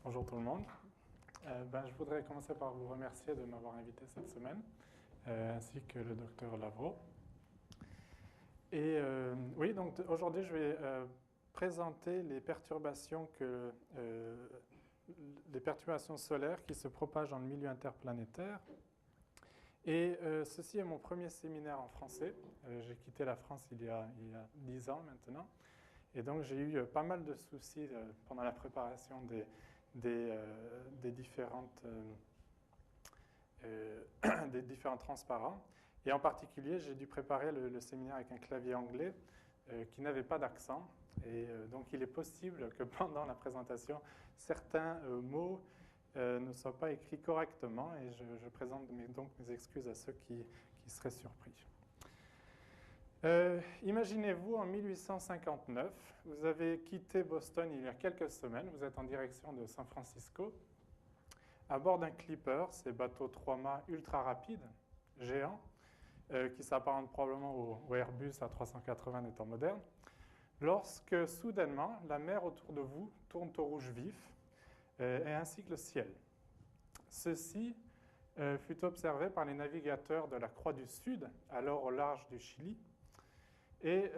Bonjour tout le monde. Je voudrais commencer par vous remercier de m'avoir invité cette semaine, ainsi que le docteur Lavro. Et oui, donc aujourd'hui je vais présenter les perturbations solaires qui se propagent dans le milieu interplanétaire. Et ceci est mon premier séminaire en français. J'ai quitté la France il y a 10 ans maintenant. Et donc j'ai eu pas mal de soucis pendant la préparation des différents transparents. Et en particulier, j'ai dû préparer le séminaire avec un clavier anglais qui n'avait pas d'accent. Et donc il est possible que pendant la présentation, certains mots ne soient pas écrits correctement. Et je présente donc mes excuses à ceux qui seraient surpris. Imaginez-vous en 1859, vous avez quitté Boston il y a quelques semaines, vous êtes en direction de San Francisco, à bord d'un clipper, ces bateaux 3 mâts ultra rapides, géants, qui s'apparentent probablement au Airbus A380 des temps modernes, lorsque soudainement la mer autour de vous tourne au rouge vif, et ainsi que le ciel. Ceci fut observé par les navigateurs de la Croix du Sud, alors au large du Chili. Et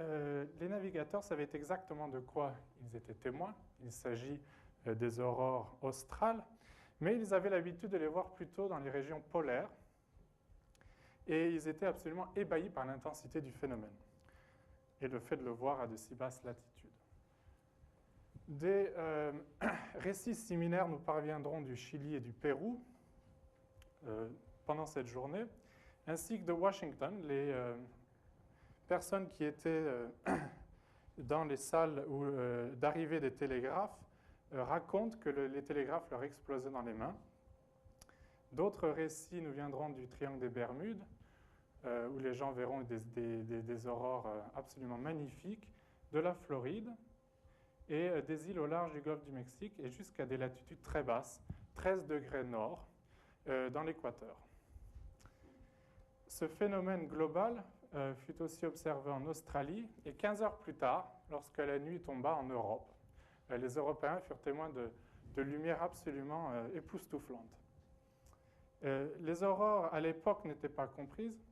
les navigateurs savaient exactement de quoi ils étaient témoins. Il s'agit des aurores australes, mais ils avaient l'habitude de les voir plutôt dans les régions polaires. Et ils étaient absolument ébahis par l'intensité du phénomène et le fait de le voir à de si basses latitudes. Des récits similaires nous parviendront du Chili et du Pérou pendant cette journée, ainsi que de Washington. Les personnes qui étaient dans les salles d'arrivée des télégraphes racontent que les télégraphes leur explosaient dans les mains. D'autres récits nous viendront du triangle des Bermudes, où les gens verront des aurores absolument magnifiques, de la Floride et des îles au large du golfe du Mexique et jusqu'à des latitudes très basses, 13 degrés nord, dans l'équateur. Ce phénomène global fut aussi observé en Australie et 15 heures plus tard, lorsque la nuit tomba en Europe, les Européens furent témoins de lumières absolument époustouflantes. Les aurores, à l'époque, n'étaient pas comprises.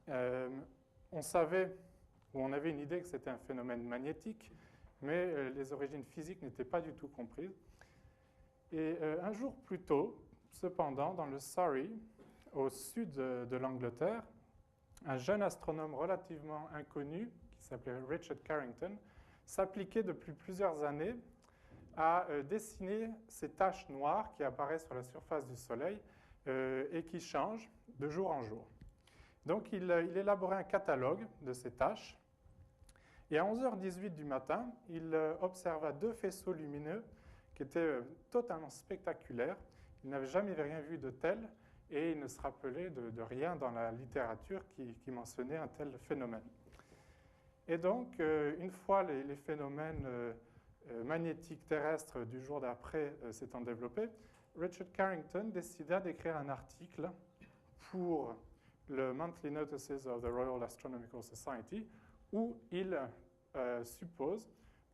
On savait, ou on avait une idée que c'était un phénomène magnétique, mais les origines physiques n'étaient pas du tout comprises. Et un jour plus tôt, cependant, dans le Surrey, au sud de l'Angleterre, un jeune astronome relativement inconnu, qui s'appelait Richard Carrington, s'appliquait depuis plusieurs années à dessiner ces taches noires qui apparaissent sur la surface du Soleil et qui changent de jour en jour. Donc il élaborait un catalogue de ces taches, et à 11h18 du matin, il observa 2 faisceaux lumineux qui étaient totalement spectaculaires. Il n'avait jamais rien vu de tel, et il ne se rappelait de rien dans la littérature qui mentionnait un tel phénomène. Et donc, une fois les phénomènes magnétiques terrestres du jour d'après s'étant développés, Richard Carrington décida d'écrire un article pour le Monthly Notices of the Royal Astronomical Society, où il suppose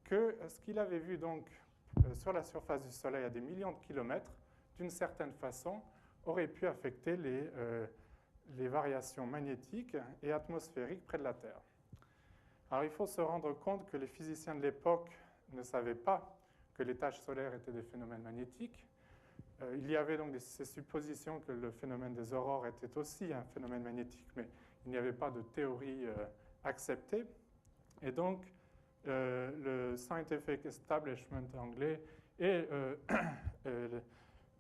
que ce qu'il avait vu donc sur la surface du Soleil à des millions de kilomètres, d'une certaine façon, aurait pu affecter les variations magnétiques et atmosphériques près de la Terre. Alors il faut se rendre compte que les physiciens de l'époque ne savaient pas que les taches solaires étaient des phénomènes magnétiques. Il y avait donc ces suppositions que le phénomène des aurores était aussi un phénomène magnétique, mais il n'y avait pas de théorie acceptée. Et donc le Scientific Establishment anglais et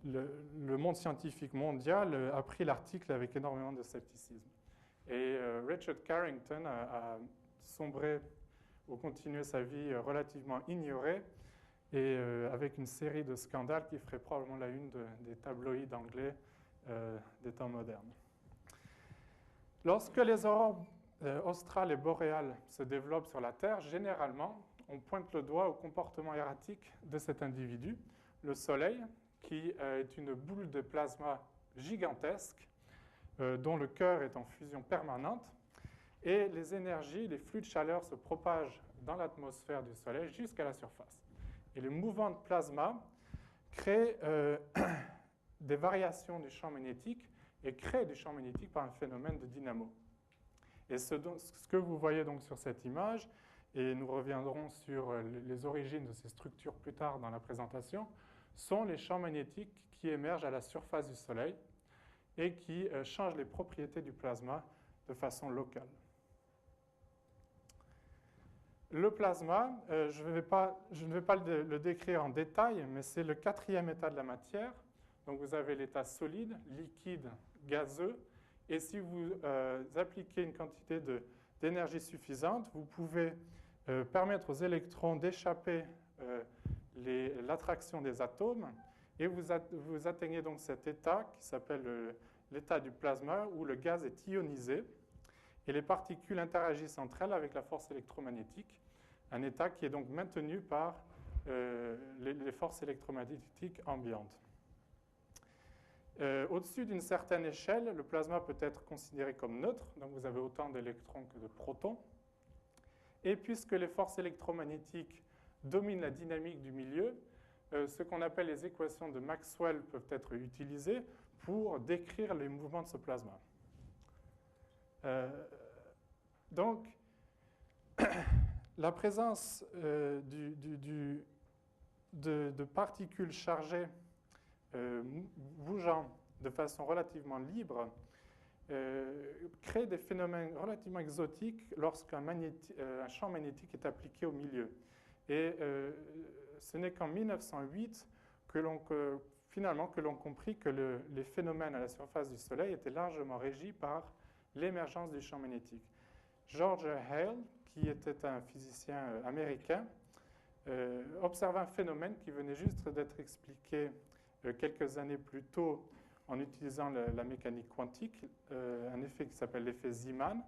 le monde scientifique mondial a pris l'article avec énormément de scepticisme. Et Richard Carrington a sombré ou continué sa vie relativement ignorée et avec une série de scandales qui ferait probablement la une des tabloïds anglais des temps modernes. Lorsque les aurores australes et boréales se développent sur la Terre, généralement, on pointe le doigt au comportement erratique de cet individu, le Soleil, qui est une boule de plasma gigantesque dont le cœur est en fusion permanente, et les énergies, les flux de chaleur se propagent dans l'atmosphère du Soleil jusqu'à la surface. Et le mouvement de plasma crée des variations du champ magnétique et crée du champ magnétique par un phénomène de dynamo. Et ce que vous voyez donc sur cette image, et nous reviendrons sur les origines de ces structures plus tard dans la présentation, sont les champs magnétiques qui émergent à la surface du Soleil et qui changent les propriétés du plasma de façon locale. Le plasma, je ne vais pas le décrire en détail, mais c'est le quatrième état de la matière. Donc vous avez l'état solide, liquide, gazeux, et si vous appliquez une quantité d'énergie suffisante, vous pouvez permettre aux électrons d'échapper l'attraction des atomes, et vous atteignez donc cet état qui s'appelle l'état du plasma, où le gaz est ionisé, et les particules interagissent entre elles avec la force électromagnétique, un état qui est donc maintenu par les forces électromagnétiques ambiantes. Au-dessus d'une certaine échelle, le plasma peut être considéré comme neutre, donc vous avez autant d'électrons que de protons. Et puisque les forces électromagnétiques dominent la dynamique du milieu, ce qu'on appelle les équations de Maxwell peuvent être utilisées pour décrire les mouvements de ce plasma. Donc, la présence de particules chargées bougeant de façon relativement libre crée des phénomènes relativement exotiques lorsqu'un champ magnétique est appliqué au milieu. Et ce n'est qu'en 1908 finalement que l'on comprit que les phénomènes à la surface du Soleil étaient largement régis par l'émergence du champ magnétique. George Hale, qui était un physicien américain, observa un phénomène qui venait juste d'être expliqué quelques années plus tôt en utilisant la mécanique quantique, un effet qui s'appelle l'effet Zeeman,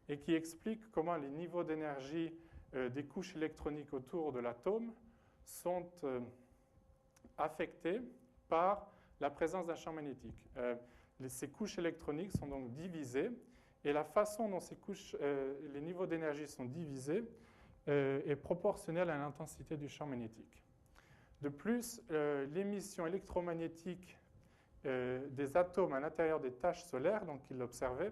et qui explique comment les niveaux d'énergie des couches électroniques autour de l'atome sont affectés par la présence d'un champ magnétique. Ces couches électroniques sont donc divisées, et la façon dont les niveaux d'énergie sont divisés est proportionnelle à l'intensité du champ magnétique. De plus, l'émission électromagnétique des atomes à l'intérieur des taches solaires, donc qu'il observait,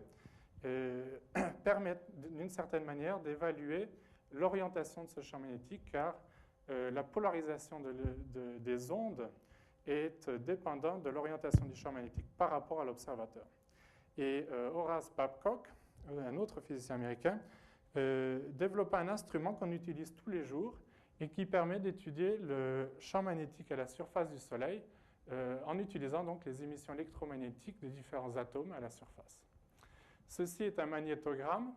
permet d'une certaine manière d'évaluer l'orientation de ce champ magnétique, car la polarisation des ondes est dépendante de l'orientation du champ magnétique par rapport à l'observateur. Et Horace Babcock, un autre physicien américain, développa un instrument qu'on utilise tous les jours et qui permet d'étudier le champ magnétique à la surface du Soleil en utilisant donc les émissions électromagnétiques des différents atomes à la surface. Ceci est un magnétogramme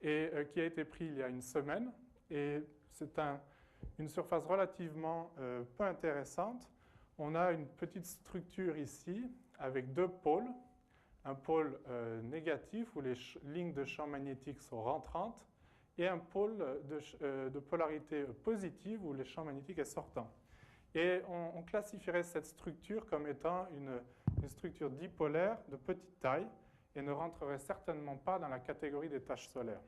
qui a été pris il y a une semaine, et c'est une surface relativement peu intéressante. On a une petite structure ici avec deux pôles, un pôle négatif où les lignes de champ magnétique sont rentrantes, et un pôle de polarité positive où le champ magnétique est sortant. Et on classifierait cette structure comme étant une structure dipolaire de petite taille et ne rentrerait certainement pas dans la catégorie des taches solaires.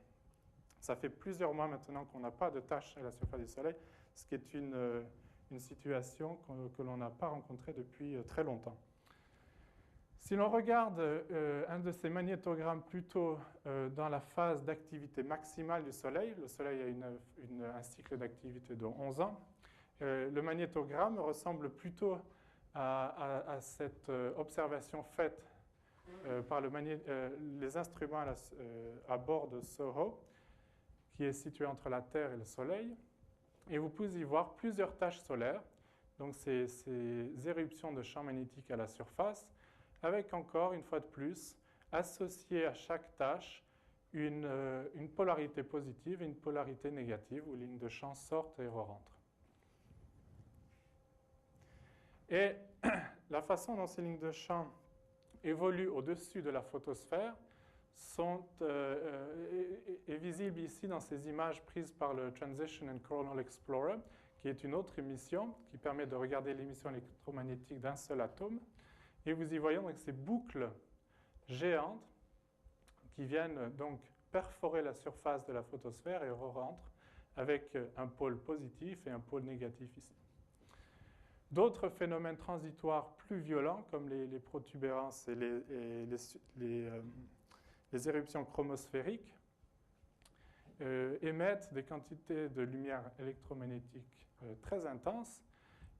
Ça fait plusieurs mois maintenant qu'on n'a pas de taches à la surface du Soleil, ce qui est une situation que l'on n'a pas rencontrée depuis très longtemps. Si l'on regarde un de ces magnétogrammes plutôt dans la phase d'activité maximale du Soleil, le Soleil a un cycle d'activité de 11 ans, le magnétogramme ressemble plutôt à cette observation faite par les instruments à bord de SOHO, qui est situé entre la Terre et le Soleil. Et vous pouvez y voir plusieurs taches solaires, donc ces éruptions de champs magnétiques à la surface, avec encore, une fois de plus, associé à chaque tâche une polarité positive et une polarité négative, où les lignes de champ sortent et re-rentrent. Et la façon dont ces lignes de champ évoluent au-dessus de la photosphère est visible ici dans ces images prises par le Transition and Coronal Explorer, qui est une autre émission qui permet de regarder l'émission électromagnétique d'un seul atome. Et vous y voyez donc ces boucles géantes qui viennent donc perforer la surface de la photosphère et re-rentrent avec un pôle positif et un pôle négatif ici. D'autres phénomènes transitoires plus violents, comme les protubérances et les éruptions chromosphériques, émettent des quantités de lumière électromagnétique très intenses.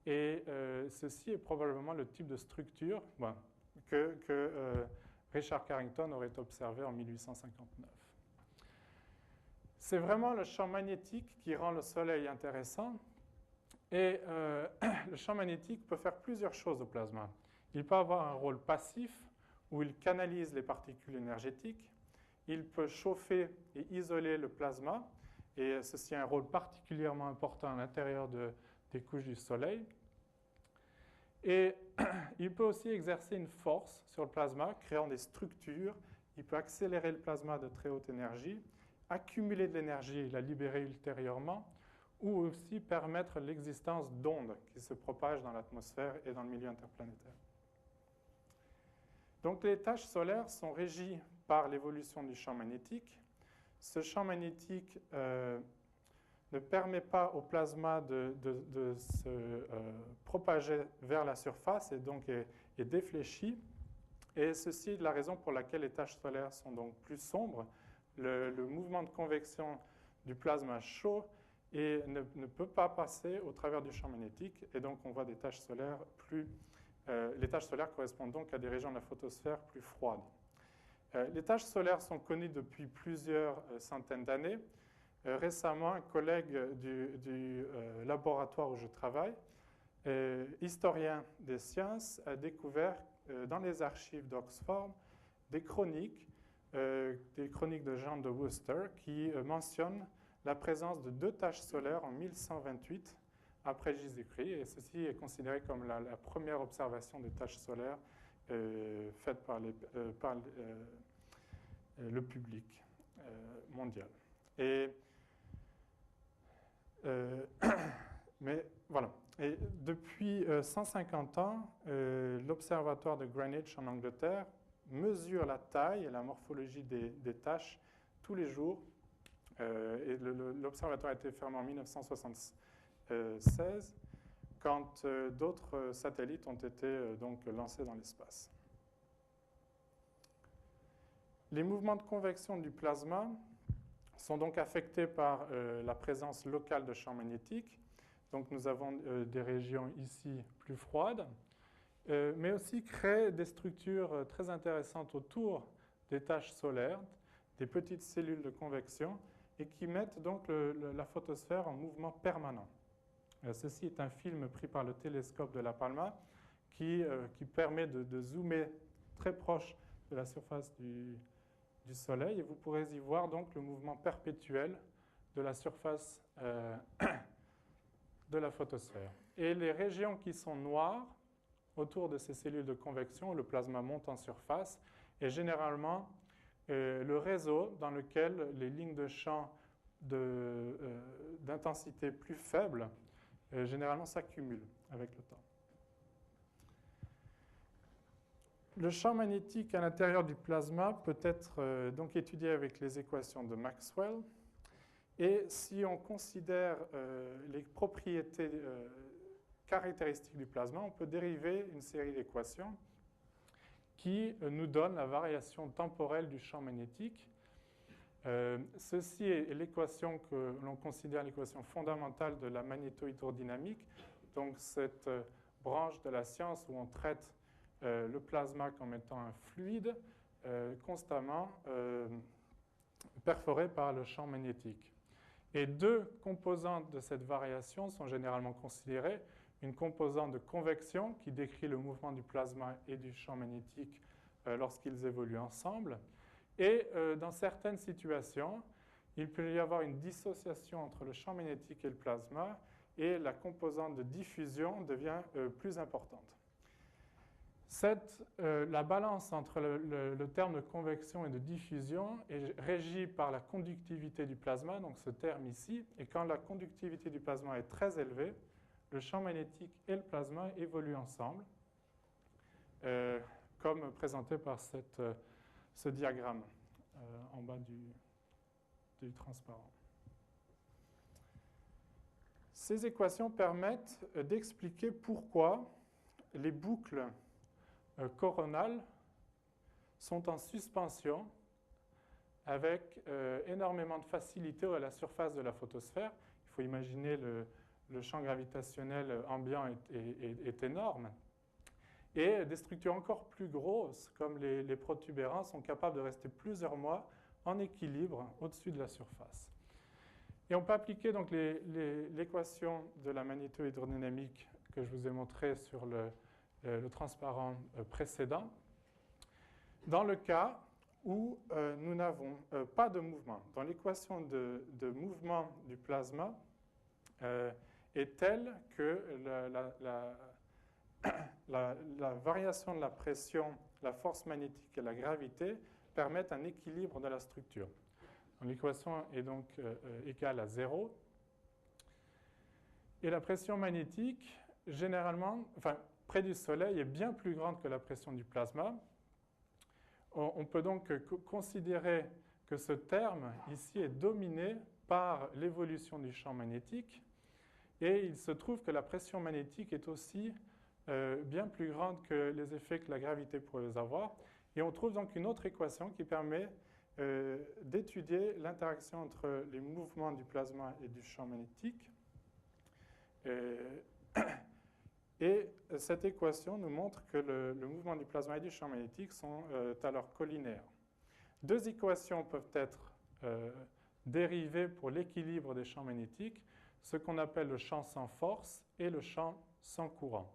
Et ceci est probablement le type de structure que Richard Carrington aurait observé en 1859. C'est vraiment le champ magnétique qui rend le Soleil intéressant. Et le champ magnétique peut faire plusieurs choses au plasma. Il peut avoir un rôle passif, où il canalise les particules énergétiques. Il peut chauffer et isoler le plasma, et ceci a un rôle particulièrement important à l'intérieur des couches du Soleil. Et il peut aussi exercer une force sur le plasma, créant des structures. Il peut accélérer le plasma de très haute énergie, accumuler de l'énergie et la libérer ultérieurement, ou aussi permettre l'existence d'ondes qui se propagent dans l'atmosphère et dans le milieu interplanétaire. Donc les taches solaires sont régies par l'évolution du champ magnétique. Ce champ magnétique ne permet pas au plasma de se propager vers la surface et donc est défléchi. Et ceci est la raison pour laquelle les taches solaires sont donc plus sombres. Le mouvement de convection du plasma chaud ne peut pas passer au travers du champ magnétique, et donc on voit des taches solaires les taches solaires correspondent donc à des régions de la photosphère plus froides. Les taches solaires sont connues depuis plusieurs centaines d'années. Récemment, un collègue du laboratoire où je travaille, historien des sciences, a découvert dans les archives d'Oxford des chroniques de Jean de Worcester qui mentionnent la présence de 2 taches solaires en 1128 après Jésus-Christ, et ceci est considéré comme la première observation des taches solaires faite par le public mondial. Mais voilà. Et depuis 150 ans, l'observatoire de Greenwich en Angleterre mesure la taille et la morphologie des taches tous les jours. Et l'observatoire a été fermé en 1976, quand d'autres satellites ont été donc lancés dans l'espace. Les mouvements de convection du plasma sont donc affectés par la présence locale de champs magnétiques. Donc nous avons des régions ici plus froides, mais aussi créent des structures très intéressantes autour des taches solaires, des petites cellules de convection, et qui mettent donc la photosphère en mouvement permanent. Ceci est un film pris par le télescope de La Palma qui permet de zoomer très proche de la surface du Soleil, et vous pourrez y voir donc le mouvement perpétuel de la surface de la photosphère. Et les régions qui sont noires autour de ces cellules de convection où le plasma monte en surface est généralement le réseau dans lequel les lignes de champ d'intensité plus faible généralement s'accumulent avec le temps. Le champ magnétique à l'intérieur du plasma peut être donc étudié avec les équations de Maxwell. Et si on considère les propriétés caractéristiques du plasma, on peut dériver une série d'équations qui nous donnent la variation temporelle du champ magnétique. Ceci est l'équation que l'on considère l'équation fondamentale de la magnétohydrodynamique, donc cette branche de la science où on traite le plasma comme étant un fluide constamment perforé par le champ magnétique. Et 2 composantes de cette variation sont généralement considérées. Une composante de convection qui décrit le mouvement du plasma et du champ magnétique lorsqu'ils évoluent ensemble. Et dans certaines situations, il peut y avoir une dissociation entre le champ magnétique et le plasma, et la composante de diffusion devient plus importante. La balance entre le terme de convection et de diffusion est régie par la conductivité du plasma, donc ce terme ici, et quand la conductivité du plasma est très élevée, le champ magnétique et le plasma évoluent ensemble, comme présenté par ce diagramme en bas du transparent. Ces équations permettent d'expliquer pourquoi les boucles coronales sont en suspension avec énormément de facilité à la surface de la photosphère. Il faut imaginer le champ gravitationnel ambiant est énorme. Et des structures encore plus grosses, comme les protubérants, sont capables de rester plusieurs mois en équilibre au-dessus de la surface. Et on peut appliquer donc l'équation de la magnéto-hydrodynamique que je vous ai montrée sur le transparent précédent dans le cas où nous n'avons pas de mouvement. Dans l'équation de mouvement du plasma est telle que la variation de la pression, la force magnétique et la gravité permettent un équilibre de la structure. L'équation est donc égale à 0. Et la pression magnétique, généralement, près du Soleil, est bien plus grande que la pression du plasma. On peut donc considérer que ce terme ici est dominé par l'évolution du champ magnétique. Et il se trouve que la pression magnétique est aussi bien plus grande que les effets que la gravité pourrait avoir. Et on trouve donc une autre équation qui permet d'étudier l'interaction entre les mouvements du plasma et du champ magnétique. Et cette équation nous montre que le mouvement du plasma et du champ magnétique sont alors collinaires. Deux équations peuvent être dérivées pour l'équilibre des champs magnétiques, ce qu'on appelle le champ sans force et le champ sans courant.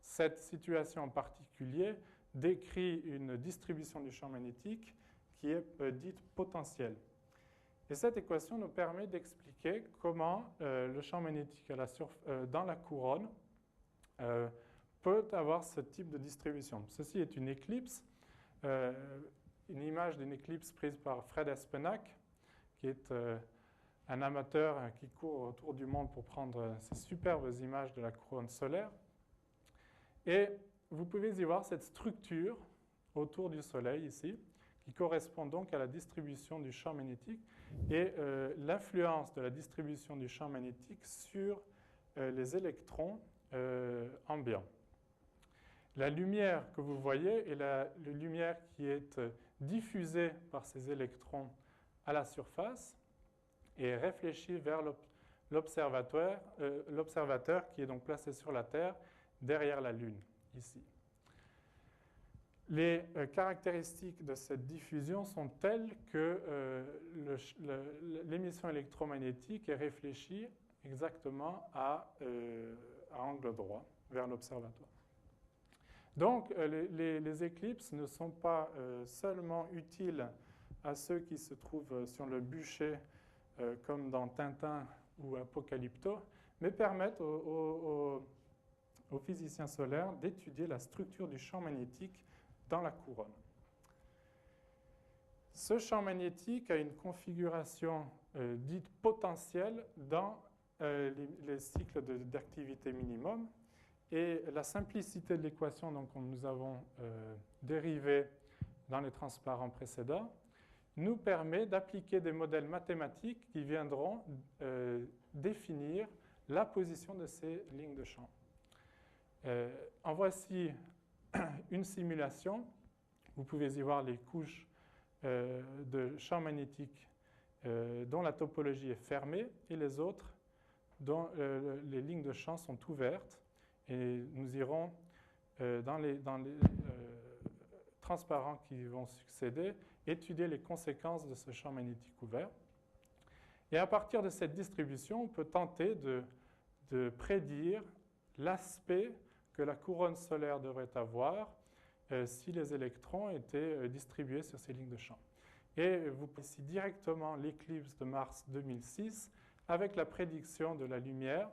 Cette situation en particulier décrit une distribution du champ magnétique qui est dite potentielle. Et cette équation nous permet d'expliquer comment le champ magnétique dans la couronne peut avoir ce type de distribution. Ceci est une éclipse, une image d'une éclipse prise par Fred Espenac, qui est un amateur qui court autour du monde pour prendre ces superbes images de la couronne solaire. Et vous pouvez y voir cette structure autour du Soleil ici, qui correspond donc à la distribution du champ magnétique et l'influence de la distribution du champ magnétique sur les électrons ambiants. La lumière que vous voyez est la lumière qui est diffusée par ces électrons à la surface et réfléchie vers l'observateur qui est donc placé sur la Terre derrière la Lune, ici. Les caractéristiques de cette diffusion sont telles que l'émission électromagnétique est réfléchie exactement à angle droit vers l'observatoire. Donc, les éclipses ne sont pas seulement utiles à ceux qui se trouvent sur le bûcher, comme dans Tintin ou Apocalypto, mais permettent aux physiciens solaires d'étudier la structure du champ magnétique dans la couronne. Ce champ magnétique a une configuration dite potentielle dans les cycles d'activité minimum. Et la simplicité de l'équation que nous avons dérivée dans les transparents précédents nous permet d'appliquer des modèles mathématiques qui viendront définir la position de ces lignes de champ. En voici une simulation. Vous pouvez y voir les couches de champ magnétique dont la topologie est fermée et les autres dont les lignes de champ sont ouvertes. Et nous irons dans les transparents qui vont succéder étudier les conséquences de ce champ magnétique ouvert. Et à partir de cette distribution, on peut tenter de prédire l'aspect que la couronne solaire devrait avoir si les électrons étaient distribués sur ces lignes de champ. Et vous pouvez ici directement l'éclipse de mars 2006 avec la prédiction de la lumière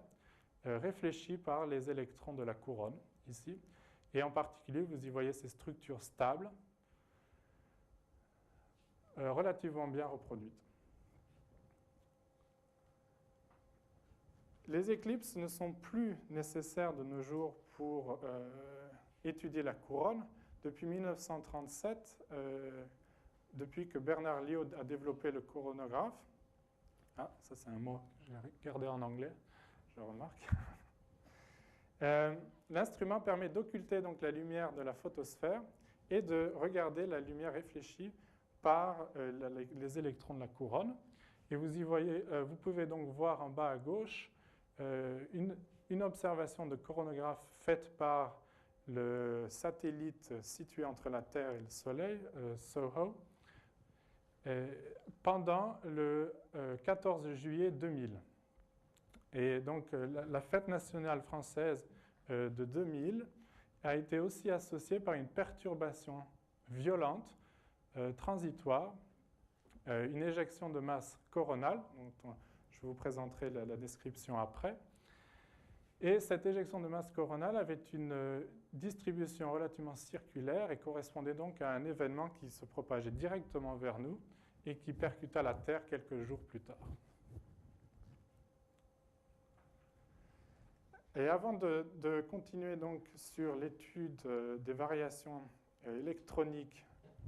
réfléchie par les électrons de la couronne, ici. Et en particulier, vous y voyez ces structures stables, relativement bien reproduites. Les éclipses ne sont plus nécessaires de nos jours pour étudier la couronne. Depuis 1937, depuis que Bernard Lyot a développé le coronographe, Ah, ça c'est un mot que j'ai gardé en anglais, je remarque. L'instrument permet d'occulter donc la lumière de la photosphère et de regarder la lumière réfléchie par les électrons de la couronne. Et vous pouvez donc voir en bas à gauche une observation de coronographe faite par le satellite situé entre la Terre et le Soleil, SOHO, pendant le 14 juillet 2000. Et donc la fête nationale française de 2000 a été aussi associée par une perturbation violente, transitoire, une éjection de masse coronale, dont je vous présenterai la description après. Et cette éjection de masse coronale avait une distribution relativement circulaire et correspondait donc à un événement qui se propageait directement vers nous et qui percuta la Terre quelques jours plus tard. Et avant de continuer donc sur l'étude des variations électroniques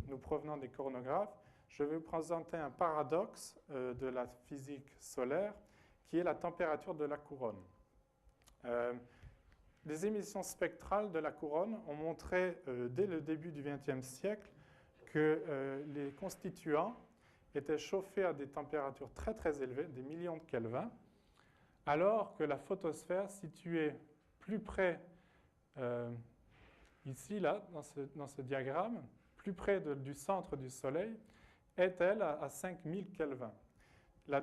nous provenant des coronographes, je vais vous présenter un paradoxe de la physique solaire qui est la température de la couronne. Les émissions spectrales de la couronne ont montré dès le début du XXe siècle que les constituants étaient chauffés à des températures très très élevées, des millions de Kelvin, alors que la photosphère située plus près, ici, là, dans ce diagramme, plus près du centre du Soleil, est, elle, à 5000 Kelvin. La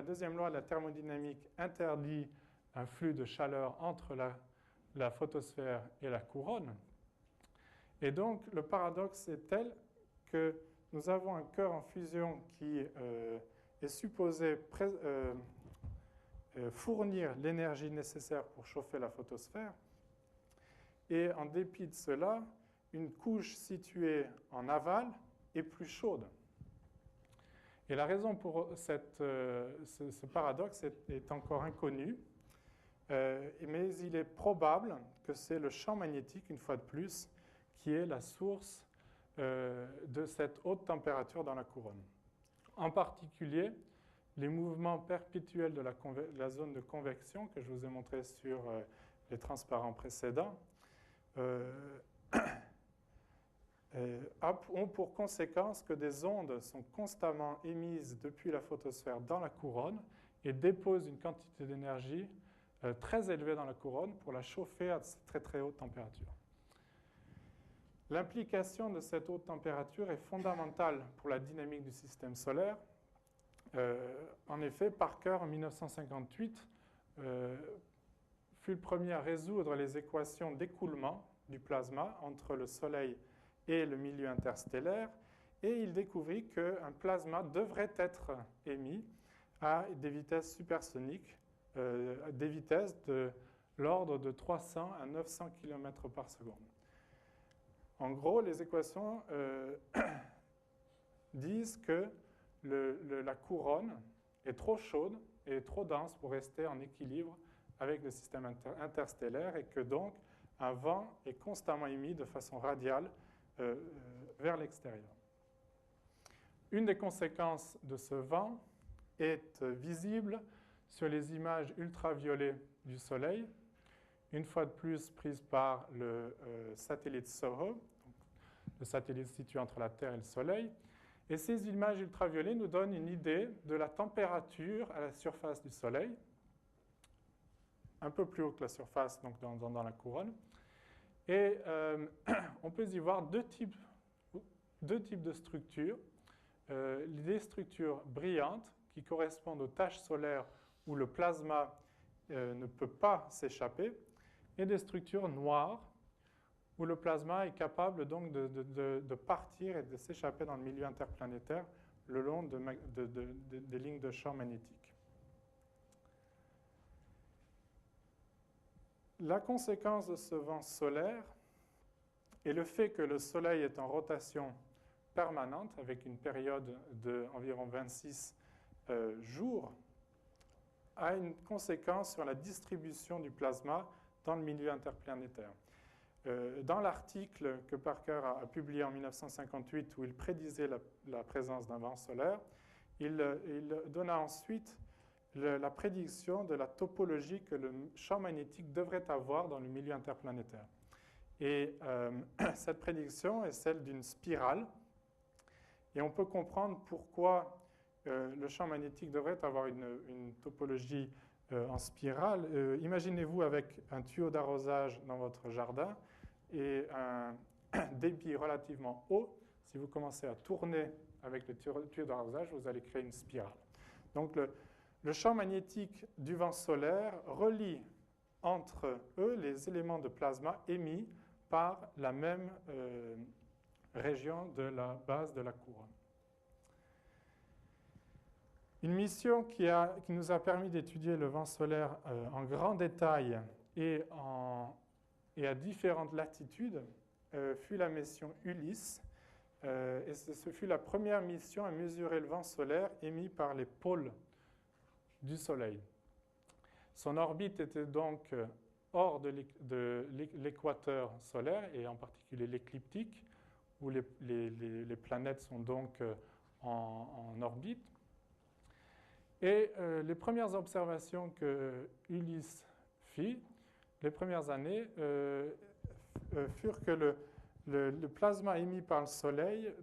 deuxième loi de la thermodynamique interdit un flux de chaleur entre la photosphère et la couronne. Et donc, le paradoxe est tel que nous avons un cœur en fusion qui est supposé fournir l'énergie nécessaire pour chauffer la photosphère. Et en dépit de cela, une couche située en aval est plus chaude. Et la raison pour ce paradoxe est encore inconnue, mais il est probable que c'est le champ magnétique, une fois de plus, qui est la source de cette haute température dans la couronne. En particulier, les mouvements perpétuels de la zone de convection que je vous ai montré sur les transparents précédents ont pour conséquence que des ondes sont constamment émises depuis la photosphère dans la couronne et déposent une quantité d'énergie très élevée dans la couronne pour la chauffer à très très haute température. L'implication de cette haute température est fondamentale pour la dynamique du système solaire. En effet, Parker, en 1958, fut le premier à résoudre les équations d'écoulement du plasma entre le Soleil et le milieu interstellaire, et il découvrit qu'un plasma devrait être émis à des vitesses supersoniques, des vitesses de l'ordre de 300 à 900 km par seconde. En gros, les équations disent que la couronne est trop chaude et trop dense pour rester en équilibre avec le système interstellaire et que donc un vent est constamment émis de façon radiale vers l'extérieur. Une des conséquences de ce vent est visible sur les images ultraviolets du Soleil, une fois de plus prises par le satellite SOHO, le satellite situé entre la Terre et le Soleil. Et ces images ultraviolets nous donnent une idée de la température à la surface du Soleil, un peu plus haut que la surface, donc dans la couronne. Et on peut y voir deux types de structures. Les structures brillantes qui correspondent aux taches solaires où le plasma ne peut pas s'échapper, et des structures noires où le plasma est capable donc de partir et de s'échapper dans le milieu interplanétaire le long des lignes de champ magnétique. La conséquence de ce vent solaire est le fait que le Soleil est en rotation permanente avec une période d'environ 26 jours a une conséquence sur la distribution du plasma dans le milieu interplanétaire. Dans l'article que Parker a publié en 1958 où il prédisait la présence d'un vent solaire, il donna ensuite la prédiction de la topologie que le champ magnétique devrait avoir dans le milieu interplanétaire. Et cette prédiction est celle d'une spirale. Et on peut comprendre pourquoi le champ magnétique devrait avoir une topologie en spirale. Imaginez-vous avec un tuyau d'arrosage dans votre jardin et un débit relativement haut. Si vous commencez à tourner avec le tuyau d'arrosage, vous allez créer une spirale. Donc le champ magnétique du vent solaire relie entre eux les éléments de plasma émis par la même région de la base de la couronne. Une mission qui nous a permis d'étudier le vent solaire en grand détail et à différentes latitudes fut la mission Ulysse. Et ce fut la première mission à mesurer le vent solaire émis par les pôles du Soleil. Son orbite était donc hors de l'équateur solaire, et en particulier l'écliptique, où les planètes sont donc en orbite. Et les premières observations que Ulysse fit, les premières années, furent que le plasma émis par le Soleil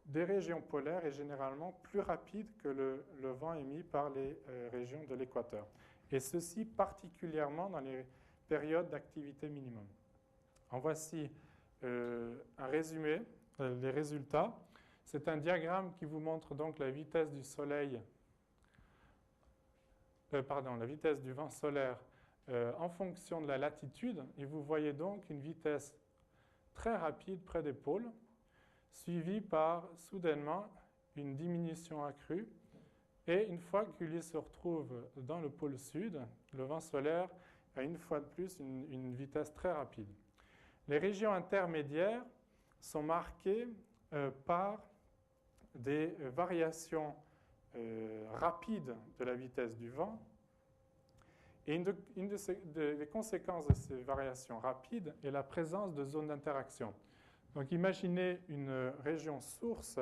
des régions polaires est généralement plus rapide que le vent émis par les régions de l'équateur. Et ceci particulièrement dans les périodes d'activité minimum. En voici un résumé des résultats. C'est un diagramme qui vous montre donc la vitesse du Soleil, la vitesse du vent solaire en fonction de la latitude. Et vous voyez donc une vitesse très rapide près des pôles, suivie par soudainement une diminution accrue. Et une fois qu'Ulysse se retrouve dans le pôle sud, le vent solaire a une fois de plus une vitesse très rapide. Les régions intermédiaires sont marquées par des variations rapides de la vitesse du vent. Et une des conséquences de ces variations rapides est la présence de zones d'interaction. Donc imaginez une région source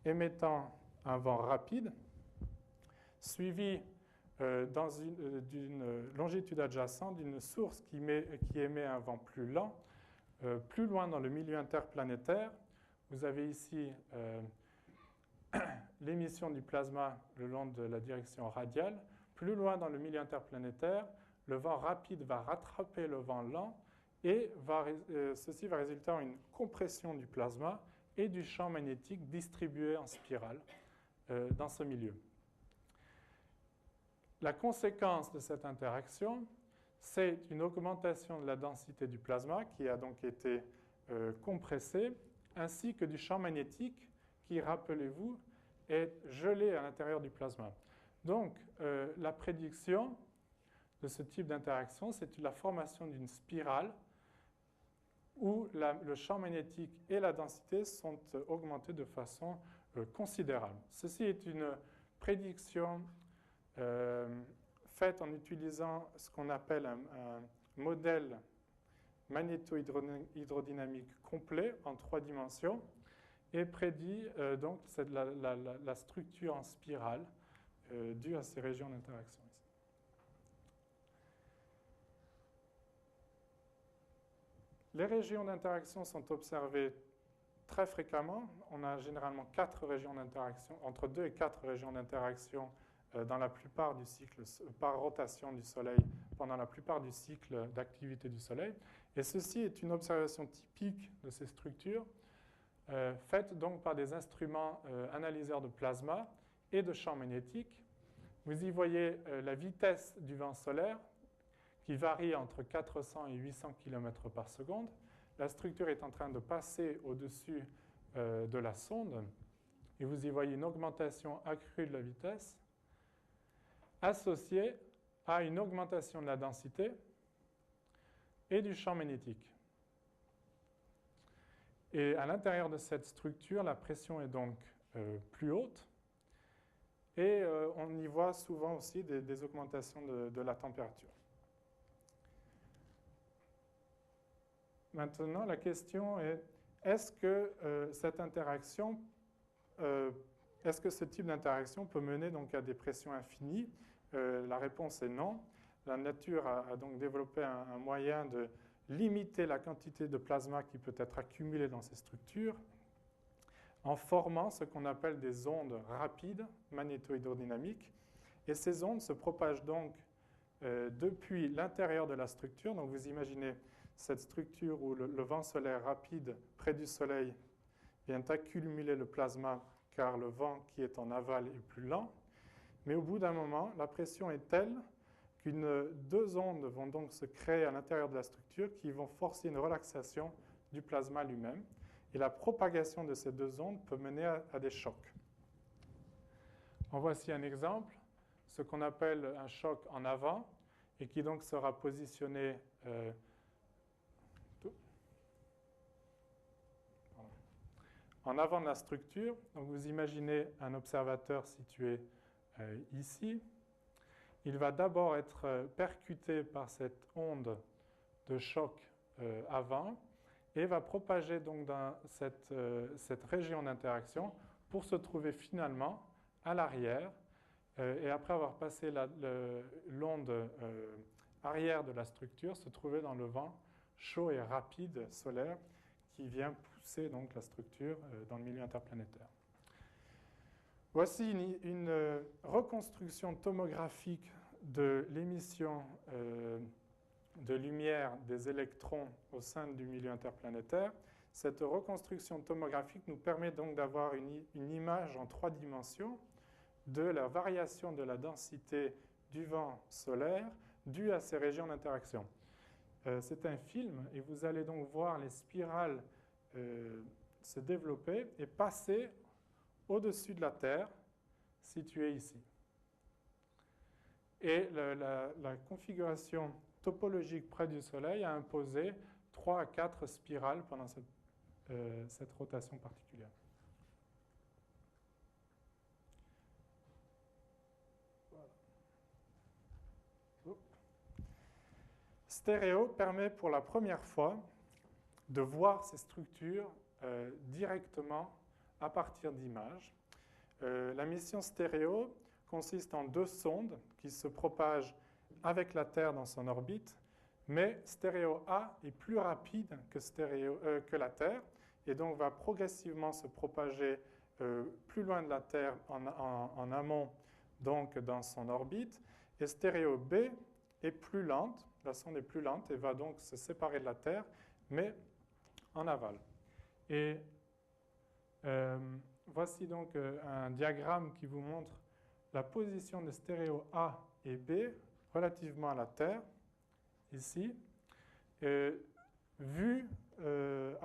émettant un vent rapide, suivie d'une longitude adjacente d'une source qui émet un vent plus lent. Plus loin dans le milieu interplanétaire, vous avez ici l'émission du plasma le long de la direction radiale. Plus loin dans le milieu interplanétaire, le vent rapide va rattraper le vent lent et ceci va résulter en une compression du plasma et du champ magnétique distribué en spirale dans ce milieu. La conséquence de cette interaction, c'est une augmentation de la densité du plasma qui a donc été compressée, ainsi que du champ magnétique qui, rappelez-vous, est gelé à l'intérieur du plasma. Donc, la prédiction de ce type d'interaction, c'est la formation d'une spirale où le champ magnétique et la densité sont augmentés de façon considérable. Ceci est une prédiction faite en utilisant ce qu'on appelle un modèle magnéto-hydrodynamique complet en 3 dimensions et prédit donc la structure en spirale due à ces régions d'interaction. Les régions d'interaction sont observées très fréquemment. On a généralement 4 régions d'interaction, entre 2 et 4 régions d'interaction dans la plupart du cycle, par rotation du Soleil, pendant la plupart du cycle d'activité du Soleil. Et ceci est une observation typique de ces structures, faite donc par des instruments analyseurs de plasma et de champs magnétiques. Vous y voyez la vitesse du vent solaire qui varie entre 400 et 800 km par seconde. La structure est en train de passer au-dessus de la sonde et vous y voyez une augmentation accrue de la vitesse associée à une augmentation de la densité et du champ magnétique. Et à l'intérieur de cette structure, la pression est donc plus haute et on y voit souvent aussi des augmentations de la température. Maintenant, la question est, est-ce que cette interaction Est-ce que ce type d'interaction peut mener donc à des pressions infinies? La réponse est non. La nature a donc développé un moyen de limiter la quantité de plasma qui peut être accumulée dans ces structures en formant ce qu'on appelle des ondes rapides magnéto-hydrodynamiques. Et ces ondes se propagent donc depuis l'intérieur de la structure. Donc vous imaginez cette structure où le vent solaire rapide près du Soleil vient accumuler le plasma car le vent qui est en aval est plus lent. Mais au bout d'un moment, la pression est telle qu'une deux ondes vont donc se créer à l'intérieur de la structure qui vont forcer une relaxation du plasma lui-même. Et la propagation de ces deux ondes peut mener à des chocs. En voici un exemple, ce qu'on appelle un choc en avant et qui donc sera positionné en avant de la structure. Donc vous imaginez un observateur situé ici. Il va d'abord être percuté par cette onde de choc avant et va propager donc dans cette région d'interaction pour se trouver finalement à l'arrière. Et après avoir passé l'onde arrière de la structure, se trouver dans le vent chaud et rapide solaire qui vient pousser donc la structure dans le milieu interplanétaire. Voici une reconstruction tomographique de l'émission de lumière des électrons au sein du milieu interplanétaire. Cette reconstruction tomographique nous permet donc d'avoir une image en 3 dimensions de la variation de la densité du vent solaire due à ces régions d'interaction. C'est un film et vous allez donc voir les spirales se développer et passer au-dessus de la Terre, située ici. Et la configuration topologique près du Soleil a imposé 3 à 4 spirales pendant cette rotation particulière. Voilà. Stéréo permet pour la première fois de voir ces structures directement à partir d'images. La mission stéréo consiste en 2 sondes qui se propagent avec la Terre dans son orbite, mais stéréo A est plus rapide que la Terre et donc va progressivement se propager plus loin de la Terre en amont, donc dans son orbite, et stéréo B est plus lente, la sonde est plus lente et va donc se séparer de la Terre, mais en aval. Et voici donc un diagramme qui vous montre la position de stéréo A et B relativement à la Terre, ici, vu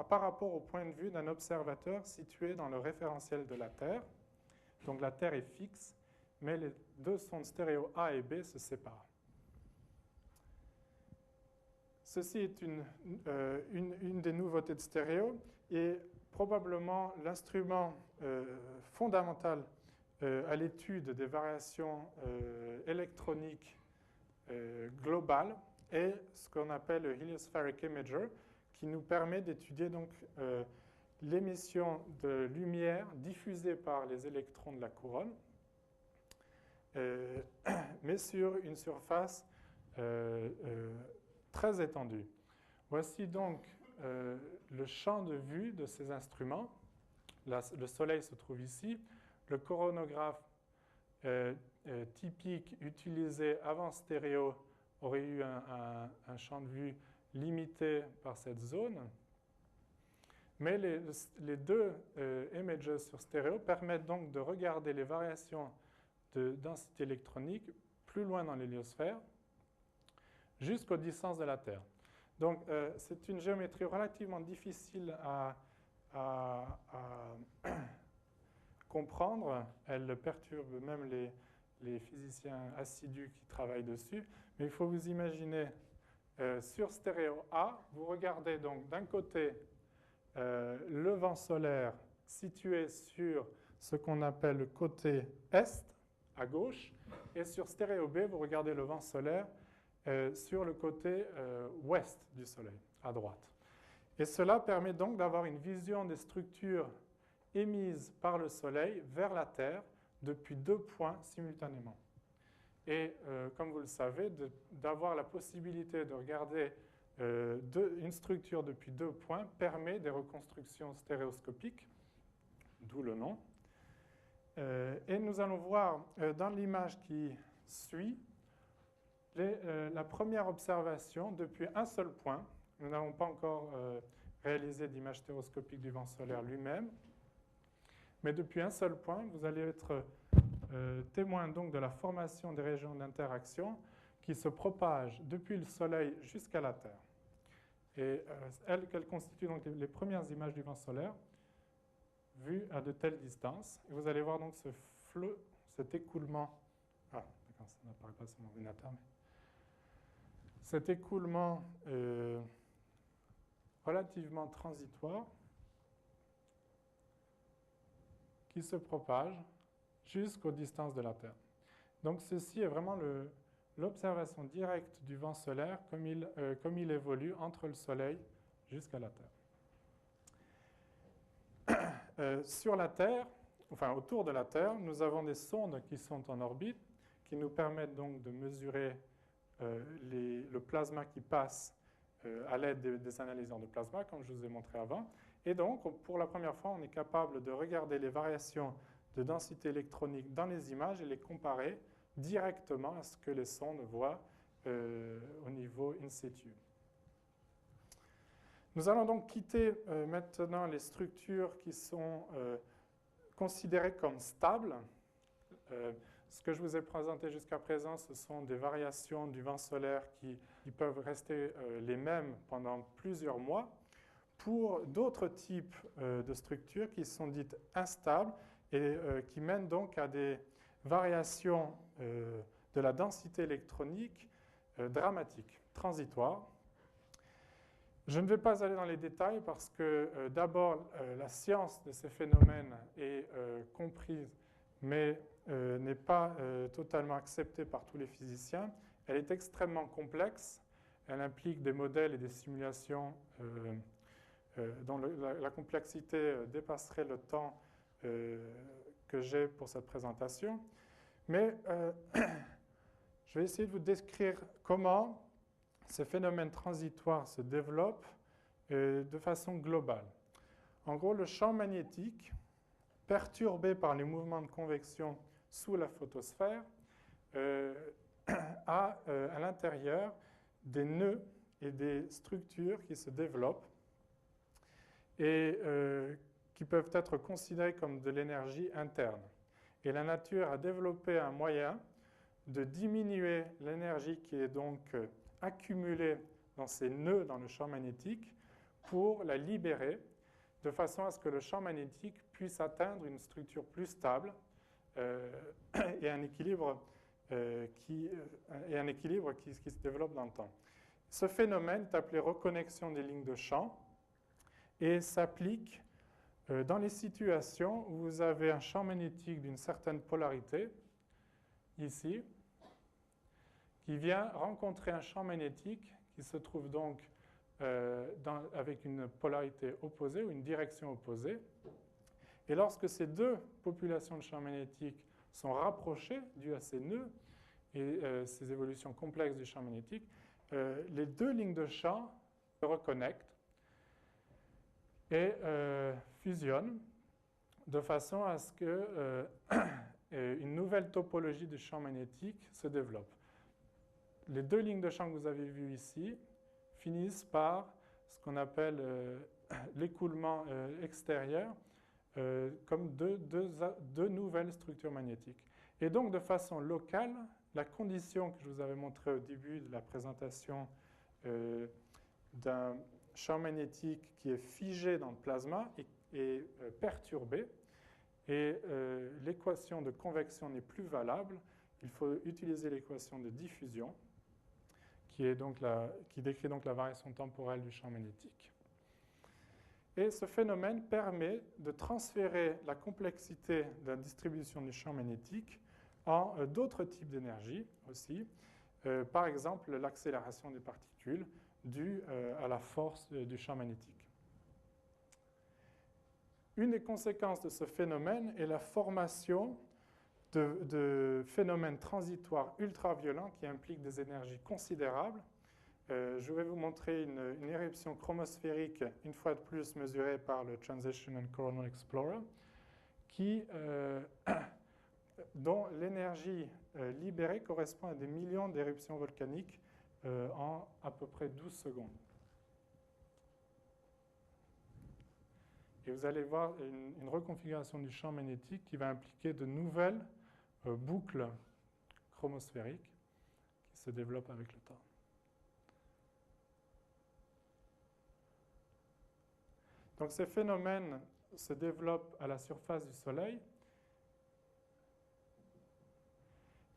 par rapport au point de vue d'un observateur situé dans le référentiel de la Terre. Donc la Terre est fixe, mais les 2 sondes stéréo A et B se séparent. Ceci est une des nouveautés de stéréo et probablement l'instrument fondamental à l'étude des variations électroniques globales est ce qu'on appelle le Heliospheric Imager, qui nous permet d'étudier donc l'émission de lumière diffusée par les électrons de la couronne, mais sur une surface très étendue. Voici donc le champ de vue de ces instruments. Là, le Soleil se trouve ici. Le coronographe typique utilisé avant stéréo aurait eu un champ de vue limité par cette zone. Mais les 2 images sur stéréo permettent donc de regarder les variations de densité électronique plus loin dans l'héliosphère, jusqu'aux distances de la Terre. Donc, c'est une géométrie relativement difficile à comprendre. Elle perturbe même les physiciens assidus qui travaillent dessus. Mais il faut vous imaginer, sur stéréo A, vous regardez donc d'un côté le vent solaire situé sur ce qu'on appelle le côté est, à gauche, et sur stéréo B, vous regardez le vent solaire sur le côté ouest du Soleil, à droite. Et cela permet donc d'avoir une vision des structures émises par le Soleil vers la Terre depuis 2 points simultanément. Et comme vous le savez, d'avoir la possibilité de regarder une structure depuis 2 points permet des reconstructions stéréoscopiques, d'où le nom. Et nous allons voir dans l'image qui suit la première observation depuis un seul point. Nous n'avons pas encore réalisé d'image stéréoscopique du vent solaire lui-même, mais depuis un seul point, vous allez être témoin donc de la formation des régions d'interaction qui se propagent depuis le Soleil jusqu'à la Terre. Et elles constituent donc les premières images du vent solaire vues à de telles distances. Et vous allez voir donc cet écoulement. Ah, d'accord, ça n'apparaît pas sur mon ordinateur. Mais cet écoulement relativement transitoire qui se propage jusqu'aux distances de la Terre. Donc ceci est vraiment l'observation directe du vent solaire comme il évolue entre le Soleil jusqu'à la Terre. Sur la Terre, enfin autour de la Terre, nous avons des sondes qui sont en orbite, qui nous permettent donc de mesurer le plasma qui passe à l'aide des analyseurs de plasma, comme je vous ai montré avant. Et donc, pour la première fois, on est capable de regarder les variations de densité électronique dans les images et les comparer directement à ce que les sondes voient au niveau in situ. Nous allons donc quitter maintenant les structures qui sont considérées comme stables. Ce que je vous ai présenté jusqu'à présent, ce sont des variations du vent solaire qui peuvent rester les mêmes pendant plusieurs mois. Pour d'autres types de structures qui sont dites instables et qui mènent donc à des variations de la densité électronique dramatiques, transitoires. Je ne vais pas aller dans les détails parce que d'abord, la science de ces phénomènes est comprise, mais n'est pas totalement acceptée par tous les physiciens. Elle est extrêmement complexe. Elle implique des modèles et des simulations dont la complexité dépasserait le temps que j'ai pour cette présentation. Mais je vais essayer de vous décrire comment ces phénomènes transitoires se développent de façon globale. En gros, le champ magnétique, perturbé par les mouvements de convection sous la photosphère, a à l'intérieur des nœuds et des structures qui se développent et qui peuvent être considérées comme de l'énergie interne. Et la nature a développé un moyen de diminuer l'énergie qui est donc accumulée dans ces nœuds dans le champ magnétique pour la libérer de façon à ce que le champ magnétique puisse atteindre une structure plus stable et un équilibre qui se développe dans le temps. Ce phénomène est appelé reconnexion des lignes de champ et s'applique dans les situations où vous avez un champ magnétique d'une certaine polarité, ici, qui vient rencontrer un champ magnétique qui se trouve donc avec une polarité opposée ou une direction opposée. Et lorsque ces deux populations de champs magnétiques sont rapprochées dues à ces nœuds et ces évolutions complexes du champ magnétique, les deux lignes de champ se reconnectent et fusionnent de façon à ce que une nouvelle topologie du champ magnétique se développe. Les deux lignes de champ que vous avez vues ici finissent par ce qu'on appelle l'écoulement extérieur, comme deux nouvelles structures magnétiques. Et donc, de façon locale, la condition que je vous avais montrée au début de la présentation d'un champ magnétique qui est figé dans le plasma est perturbée et l'équation de convection n'est plus valable. Il faut utiliser l'équation de diffusion qui décrit donc la variation temporelle du champ magnétique. Et ce phénomène permet de transférer la complexité de la distribution du champ magnétique en d'autres types d'énergie aussi, par exemple l'accélération des particules due à la force du champ magnétique. Une des conséquences de ce phénomène est la formation de phénomènes transitoires ultraviolents qui impliquent des énergies considérables. Je vais vous montrer une éruption chromosphérique, une fois de plus mesurée par le Transition and Coronal Explorer, dont l'énergie libérée correspond à des millions d'éruptions volcaniques en à peu près 12 secondes. Et vous allez voir une reconfiguration du champ magnétique qui va impliquer de nouvelles boucles chromosphériques qui se développent avec le temps. Donc ces phénomènes se développent à la surface du Soleil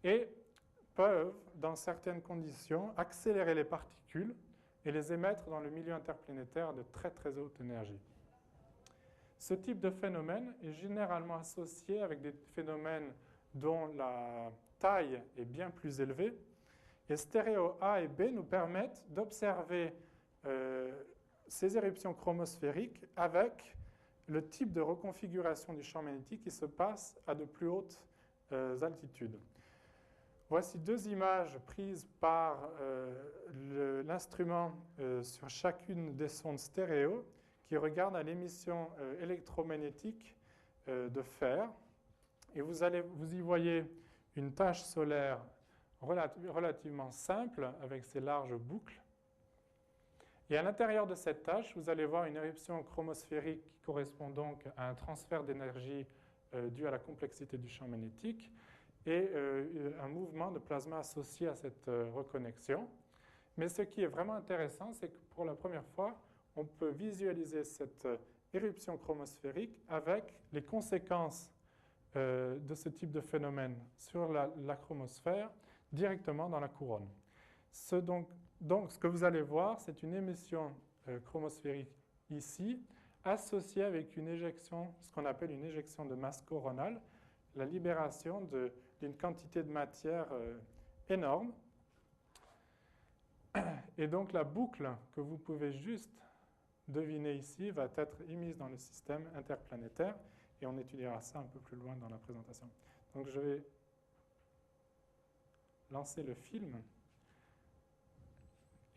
et peuvent, dans certaines conditions, accélérer les particules et les émettre dans le milieu interplanétaire de très très haute énergie. Ce type de phénomène est généralement associé avec des phénomènes dont la taille est bien plus élevée. Et stéréo A et B nous permettent d'observer ces éruptions chromosphériques avec le type de reconfiguration du champ magnétique qui se passe à de plus hautes altitudes. Voici deux images prises par l'instrument sur chacune des sondes stéréo qui regardent à l'émission électromagnétique de fer. Et vous y voyez une tache solaire relativement simple avec ses larges boucles. Et à l'intérieur de cette tache, vous allez voir une éruption chromosphérique qui correspond donc à un transfert d'énergie dû à la complexité du champ magnétique et un mouvement de plasma associé à cette reconnexion. Mais ce qui est vraiment intéressant, c'est que pour la première fois, on peut visualiser cette éruption chromosphérique avec les conséquences de ce type de phénomène sur la chromosphère directement dans la couronne. Donc, ce que vous allez voir, c'est une émission chromosphérique ici, associée avec une éjection, ce qu'on appelle une éjection de masse coronale, la libération d'une quantité de matière énorme. Et donc, la boucle que vous pouvez juste deviner ici va être émise dans le système interplanétaire, et on étudiera ça un peu plus loin dans la présentation. Donc, je vais lancer le film.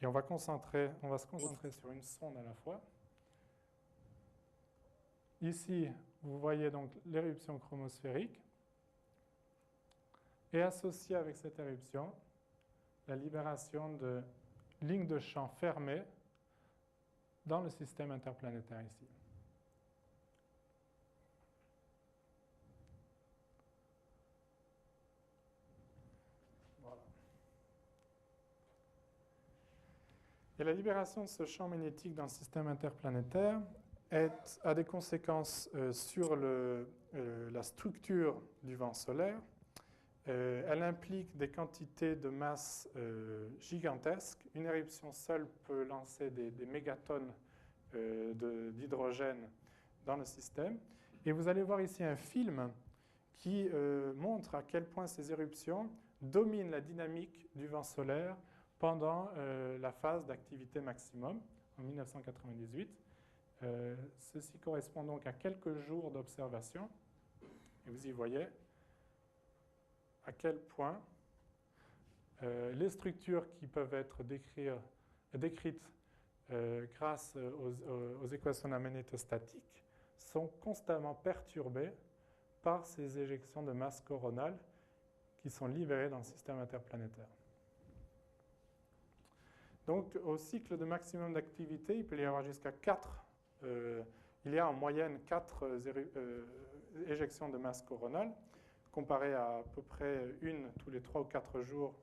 Et on va se concentrer sur une sonde à la fois. Ici, vous voyez donc l'éruption chromosphérique. Et associée avec cette éruption, la libération de lignes de champ fermées dans le système interplanétaire ici. Et la libération de ce champ magnétique dans le système interplanétaire a des conséquences sur la structure du vent solaire. Elle implique des quantités de masse gigantesques. Une éruption seule peut lancer des mégatonnes d'hydrogène dans le système. Et vous allez voir ici un film qui montre à quel point ces éruptions dominent la dynamique du vent solaire pendant la phase d'activité maximum en 1998. Ceci correspond donc à quelques jours d'observation. Et vous y voyez à quel point les structures qui peuvent être décrites grâce aux équations magnétostatiques sont constamment perturbées par ces éjections de masse coronale qui sont libérées dans le système interplanétaire. Donc, au cycle de maximum d'activité, il peut y avoir jusqu'à 4, il y a en moyenne 4 éjections de masse coronale, comparé à peu près une tous les 3 ou 4 jours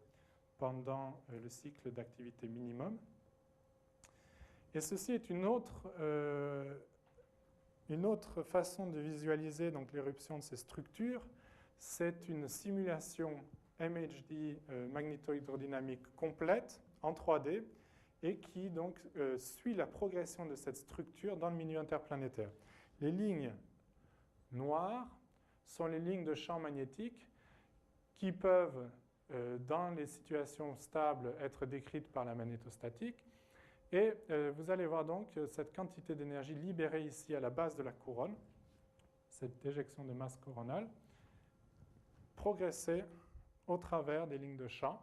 pendant le cycle d'activité minimum. Et ceci est une autre façon de visualiser donc l'éruption de ces structures. C'est une simulation MHD magnéto-hydrodynamique complète en 3D et qui donc suit la progression de cette structure dans le milieu interplanétaire. Les lignes noires sont les lignes de champ magnétique qui peuvent, dans les situations stables, être décrites par la magnétostatique. Et vous allez voir donc cette quantité d'énergie libérée ici à la base de la couronne. cette éjection de masse coronale, progresser au travers des lignes de champ.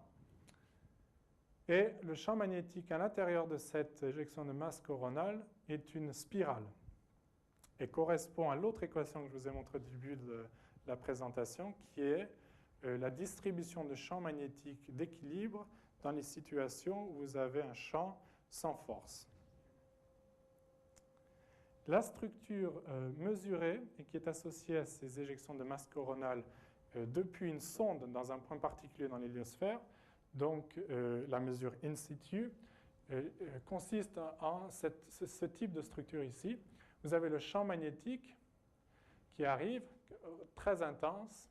Et le champ magnétique à l'intérieur de cette éjection de masse coronale est une spirale et correspond à l'autre équation que je vous ai montrée au début de la présentation, qui est la distribution de champ magnétique d'équilibre dans les situations où vous avez un champ sans force. La structure mesurée et qui est associée à ces éjections de masse coronale depuis une sonde dans un point particulier dans l'héliosphère, donc la mesure in situ, consiste en ce type de structure ici. Vous avez le champ magnétique qui arrive, très intense,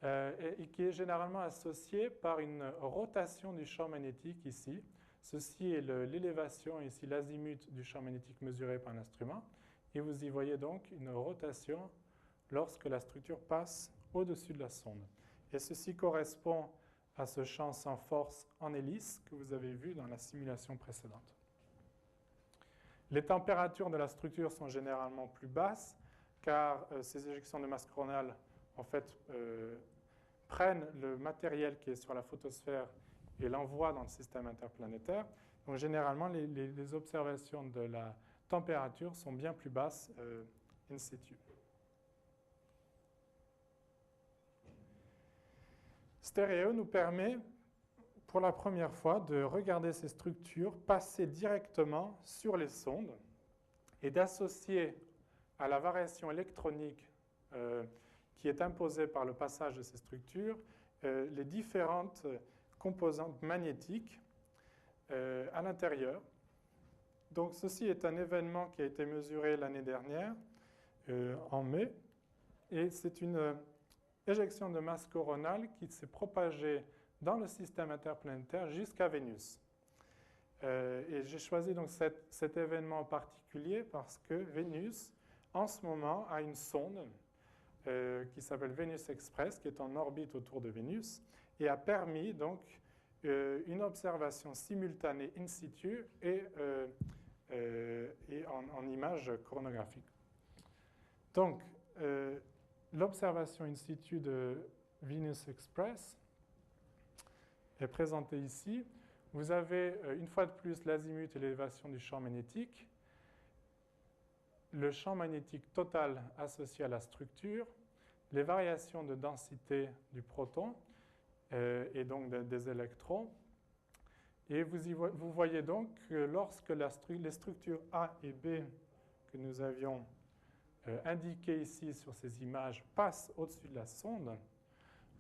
et qui est généralement associé par une rotation du champ magnétique ici. Ceci est l'élévation, ici l'azimut du champ magnétique mesuré par l'instrument. Et vous y voyez donc une rotation lorsque la structure passe au-dessus de la sonde. Et ceci correspond à ce champ sans force en hélice que vous avez vu dans la simulation précédente. Les températures de la structure sont généralement plus basses car ces éjections de masse coronale en fait, prennent le matériel qui est sur la photosphère et l'envoient dans le système interplanétaire. Donc généralement, les observations de la température sont bien plus basses in situ. Stéréo nous permet pour la première fois de regarder ces structures passer directement sur les sondes et d'associer à la variation électronique qui est imposée par le passage de ces structures les différentes composantes magnétiques à l'intérieur. Donc ceci est un événement qui a été mesuré l'année dernière, en mai, et c'est une éjection de masse coronale qui s'est propagée dans le système interplanétaire jusqu'à Vénus. Et j'ai choisi donc cet événement en particulier parce que Vénus, en ce moment, a une sonde qui s'appelle Venus Express, qui est en orbite autour de Vénus, et a permis donc une observation simultanée in situ et en images chronographiques. Donc, l'observation in situ de Venus Express est présentée ici. Vous avez une fois de plus l'azimut et l'élévation du champ magnétique, le champ magnétique total associé à la structure, les variations de densité du proton et donc des électrons. Et vous voyez donc que lorsque les structures A et B que nous avions indiquées ici sur ces images passent au-dessus de la sonde,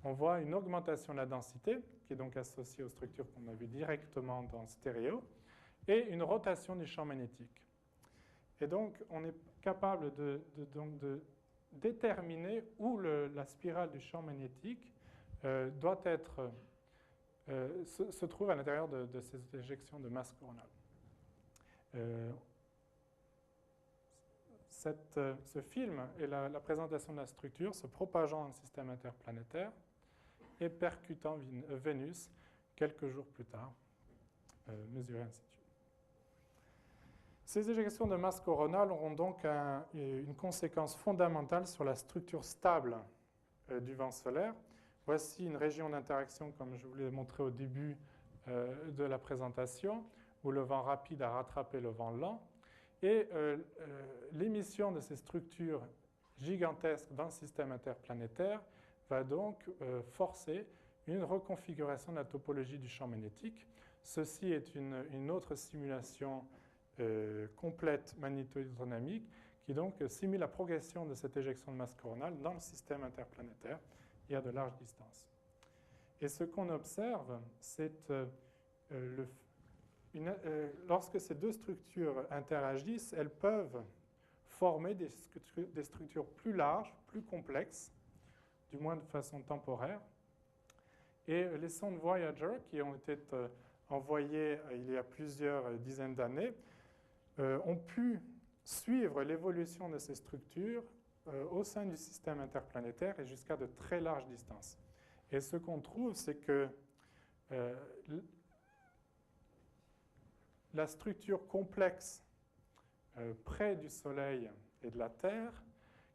on voit une augmentation de la densité, qui est donc associée aux structures qu'on a vues directement dans stéréo, et une rotation du champ magnétique. Et donc, on est capable de déterminer où la spirale du champ magnétique doit être, se trouve à l'intérieur de ces éjections de masse coronale. Ce film est la présentation de la structure se propageant dans le système interplanétaire et percutant Vénus quelques jours plus tard, mesurée in situ. Ces éjections de masse coronale auront donc une conséquence fondamentale sur la structure stable du vent solaire. Voici une région d'interaction, comme je vous l'ai montré au début de la présentation, où le vent rapide a rattrapé le vent lent. Et l'émission de ces structures gigantesques dans le système interplanétaire va donc forcer une reconfiguration de la topologie du champ magnétique. Ceci est une autre simulation complète magnétodynamique qui donc simule la progression de cette éjection de masse coronale dans le système interplanétaire et à de larges distances. Et ce qu'on observe, c'est lorsque ces deux structures interagissent, elles peuvent former des structures plus larges, plus complexes, du moins de façon temporaire. Et les sondes Voyager, qui ont été envoyées il y a plusieurs dizaines d'années, ont pu suivre l'évolution de ces structures au sein du système interplanétaire et jusqu'à de très larges distances. Et ce qu'on trouve, c'est que la structure complexe près du Soleil et de la Terre,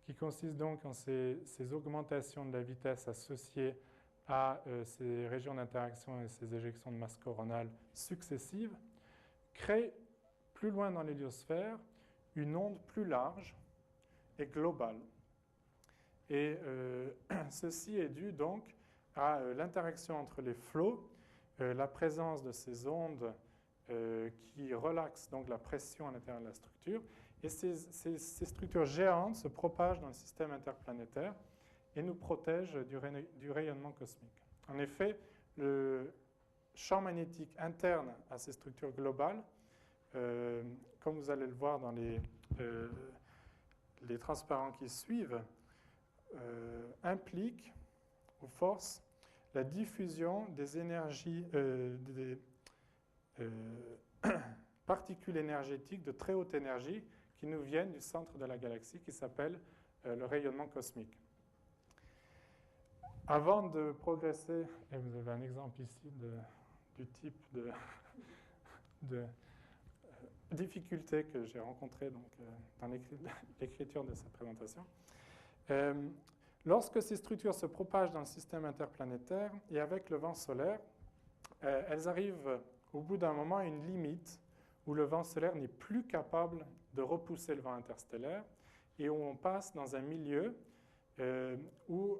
qui consiste donc en ces augmentations de la vitesse associées à ces régions d'interaction et ces éjections de masse coronale successives, crée plus loin dans l'héliosphère une onde plus large et globale. Et ceci est dû donc à l'interaction entre les flots, la présence de ces ondes qui relaxent donc la pression à l'intérieur de la structure. Et ces structures géantes se propagent dans le système interplanétaire et nous protègent du rayonnement cosmique. En effet, le champ magnétique interne à ces structures globales, comme vous allez le voir dans les transparents qui suivent, implique ou force la diffusion des énergies, des particules énergétiques de très haute énergie qui nous viennent du centre de la galaxie, qui s'appelle le rayonnement cosmique. Avant de progresser, et vous avez un exemple ici du type de difficulté que j'ai rencontré donc, dans l'écriture de cette présentation. Lorsque ces structures se propagent dans le système interplanétaire et avec le vent solaire, elles arrivent au bout d'un moment à une limite où le vent solaire n'est plus capable de repousser le vent interstellaire et où on passe dans un milieu où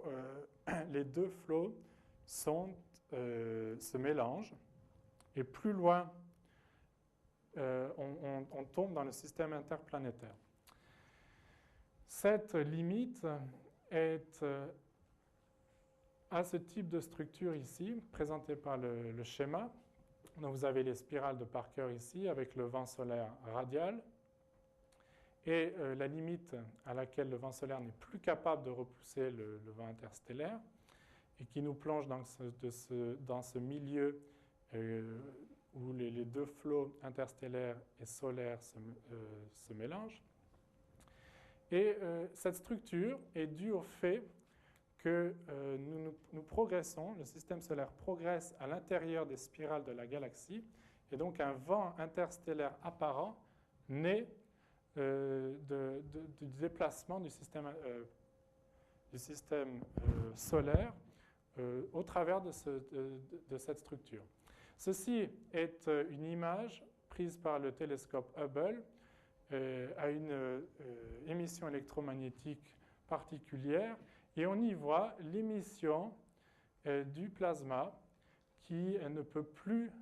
les deux flots se mélangent et plus loin, on tombe dans le système interplanétaire. Cette limite est à ce type de structure ici, présentée par le schéma. Donc vous avez les spirales de Parker ici, avec le vent solaire radial. Et la limite à laquelle le vent solaire n'est plus capable de repousser le vent interstellaire et qui nous plonge dans ce milieu où les deux flots interstellaires et solaires se mélangent. Et cette structure est due au fait que nous progressons, le système solaire progresse à l'intérieur des spirales de la galaxie, et donc un vent interstellaire apparent naît du déplacement du système solaire au travers de cette structure. Ceci est une image prise par le télescope Hubble à une émission électromagnétique particulière, et on y voit l'émission du plasma qui ne peut plus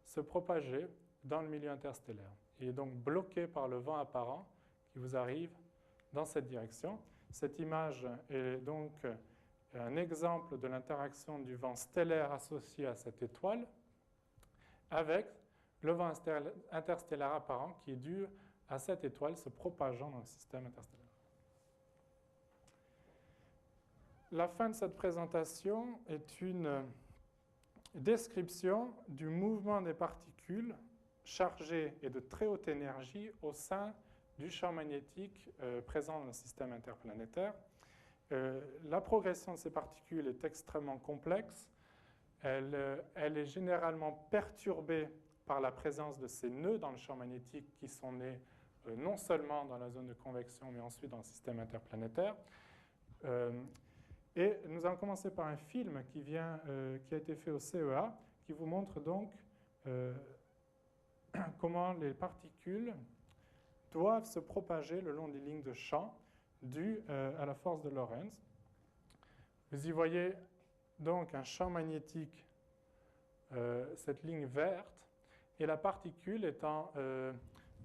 se propager dans le milieu interstellaire. Il est donc bloqué par le vent apparent qui vous arrive dans cette direction. Cette image est donc un exemple de l'interaction du vent stellaire associé à cette étoile avec le vent interstellaire apparent qui est dû à cette étoile se propageant dans le système interstellaire. La fin de cette présentation est une description du mouvement des particules chargées et de très haute énergie au sein du champ magnétique présent dans le système interplanétaire. La progression de ces particules est extrêmement complexe. Elle est généralement perturbée par la présence de ces nœuds dans le champ magnétique qui sont nés non seulement dans la zone de convection, mais ensuite dans le système interplanétaire. Et nous allons commencer par un film qui a été fait au CEA, qui vous montre donc comment les particules doivent se propager le long des lignes de champ dues à la force de Lorentz. Vous y voyez donc un champ magnétique, cette ligne verte, et la particule est en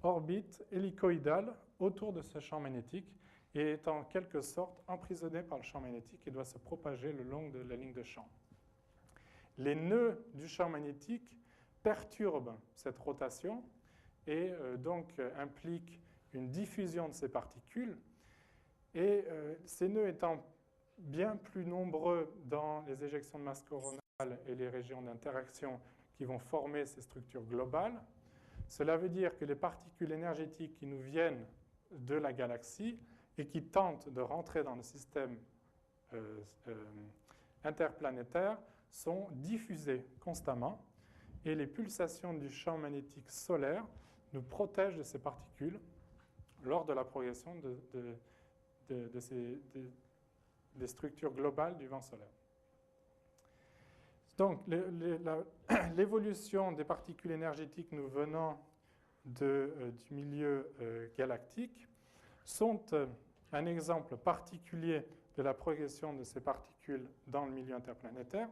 orbite hélicoïdale autour de ce champ magnétique et est en quelque sorte emprisonnée par le champ magnétique et doit se propager le long de la ligne de champ. Les nœuds du champ magnétique perturbent cette rotation et donc impliquent une diffusion de ces particules. Et ces nœuds étant bien plus nombreux dans les éjections de masse coronale et les régions d'interaction qui vont former ces structures globales, cela veut dire que les particules énergétiques qui nous viennent de la galaxie et qui tentent de rentrer dans le système interplanétaire sont diffusées constamment, et les pulsations du champ magnétique solaire nous protègent de ces particules lors de la progression des structures globales du vent solaire. Donc, l'évolution des particules énergétiques nous venant du milieu galactique sont un exemple particulier de la progression de ces particules dans le milieu interplanétaire,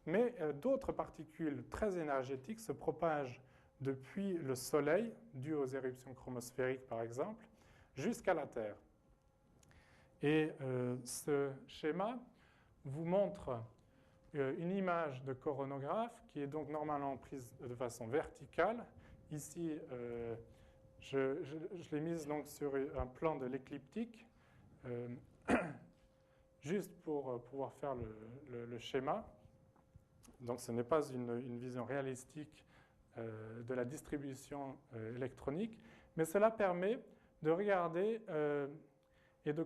mais d'autres particules très énergétiques se propagent depuis le Soleil, dû aux éruptions chromosphériques par exemple, jusqu'à la Terre. Et ce schéma vous montre une image de coronographe qui est donc normalement prise de façon verticale. Ici, je l'ai mise donc sur un plan de l'écliptique, juste pour pouvoir faire le schéma. Donc ce n'est pas une vision réalistique de la distribution électronique, mais cela permet de regarder et de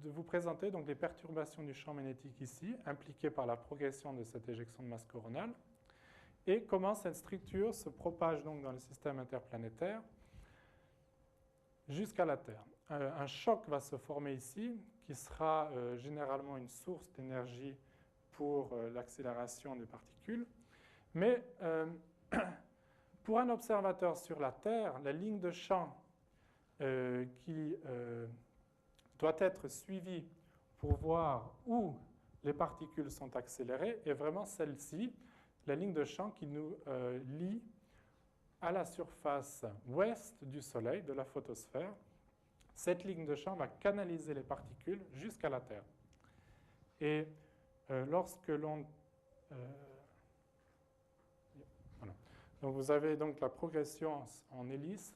vous présenter donc les perturbations du champ magnétique ici, impliquées par la progression de cette éjection de masse coronale, et comment cette structure se propage donc dans le système interplanétaire jusqu'à la Terre. Un choc va se former ici, qui sera généralement une source d'énergie pour l'accélération des particules. Mais pour un observateur sur la Terre, la ligne de champ qui doit être suivie pour voir où les particules sont accélérées est vraiment celle-ci, la ligne de champ qui nous lie à la surface ouest du Soleil, de la photosphère. Cette ligne de champ va canaliser les particules jusqu'à la Terre. Et lorsque l'on... voilà. Donc vous avez donc la progression en hélice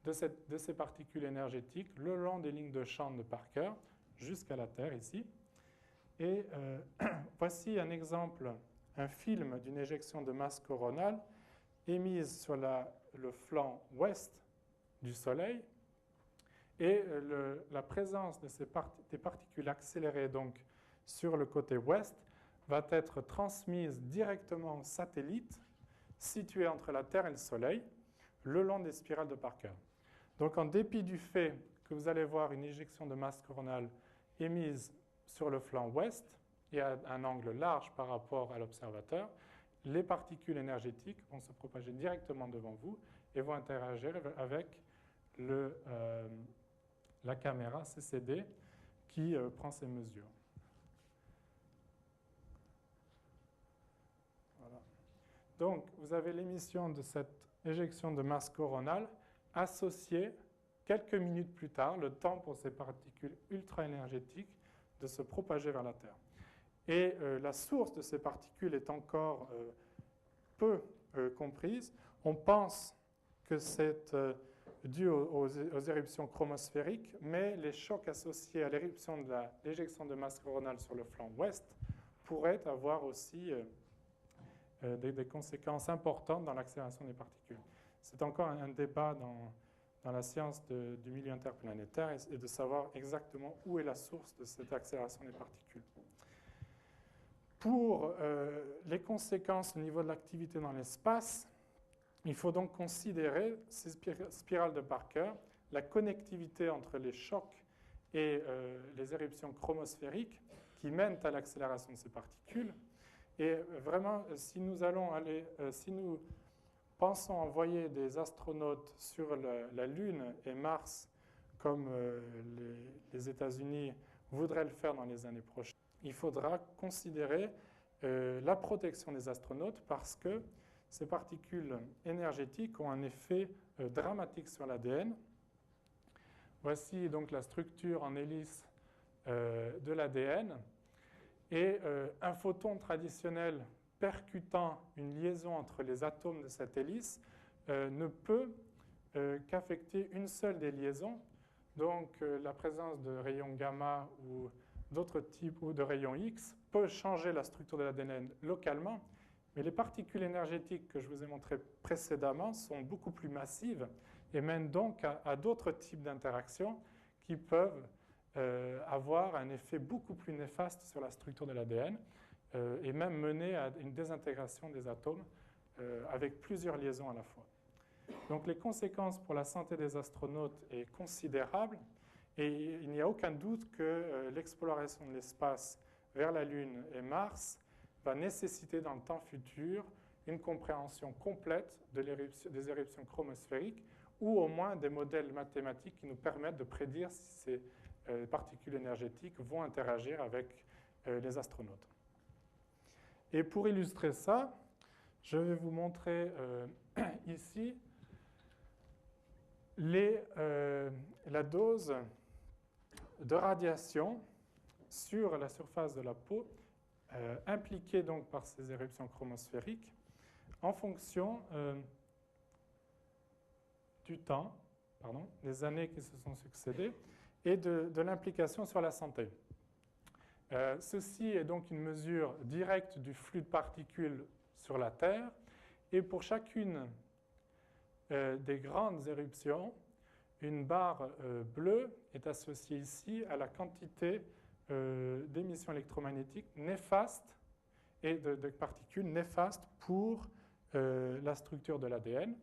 de ces particules énergétiques le long des lignes de champ de Parker jusqu'à la Terre ici. Et voici un exemple, un film d'une éjection de masse coronale émise sur le flanc ouest du Soleil. Et la présence de des particules accélérées donc, sur le côté ouest va être transmise directement au satellite situé entre la Terre et le Soleil, le long des spirales de Parker. Donc en dépit du fait que vous allez voir une éjection de masse coronale émise sur le flanc ouest et à un angle large par rapport à l'observateur, les particules énergétiques vont se propager directement devant vous et vont interagir avec la caméra CCD qui prend ces mesures. Voilà. Donc, vous avez l'émission de cette éjection de masse coronale associée quelques minutes plus tard, le temps pour ces particules ultra-énergétiques de se propager vers la Terre. Et la source de ces particules est encore peu comprise. On pense que c'est dû aux éruptions chromosphériques, mais les chocs associés à l'éruption de l'éjection de masse coronale sur le flanc ouest pourraient avoir aussi des conséquences importantes dans l'accélération des particules. C'est encore un débat dans la science du milieu interplanétaire et de savoir exactement où est la source de cette accélération des particules. Pour les conséquences au niveau de l'activité dans l'espace, il faut donc considérer ces spirales de Parker, la connectivité entre les chocs et les éruptions chromosphériques qui mènent à l'accélération de ces particules. Et vraiment, si nous pensons envoyer des astronautes sur la Lune et Mars, comme les États-Unis voudraient le faire dans les années prochaines, il faudra considérer la protection des astronautes parce que ces particules énergétiques ont un effet dramatique sur l'ADN. Voici donc la structure en hélice de l'ADN. Et un photon traditionnel percutant une liaison entre les atomes de cette hélice ne peut qu'affecter une seule des liaisons. Donc la présence de rayons gamma ou d'autres types ou de rayons X peut changer la structure de l'ADN localement, mais les particules énergétiques que je vous ai montrées précédemment sont beaucoup plus massives et mènent donc à d'autres types d'interactions qui peuvent avoir un effet beaucoup plus néfaste sur la structure de l'ADN et même mener à une désintégration des atomes avec plusieurs liaisons à la fois. Donc les conséquences pour la santé des astronautes sont considérables Et il n'y a aucun doute que l'exploration de l'espace vers la Lune et Mars va nécessiter dans le temps futur une compréhension complète des éruptions chromosphériques ou au moins des modèles mathématiques qui nous permettent de prédire si ces particules énergétiques vont interagir avec les astronautes. Et pour illustrer ça, je vais vous montrer ici la dose de radiation sur la surface de la peau impliquée donc par ces éruptions chromosphériques en fonction du temps, des années qui se sont succédées et de l'implication sur la santé. Ceci est donc une mesure directe du flux de particules sur la Terre et pour chacune des grandes éruptions, une barre bleue est associée ici à la quantité d'émissions électromagnétiques néfastes et de particules néfastes pour la structure de l'ADN.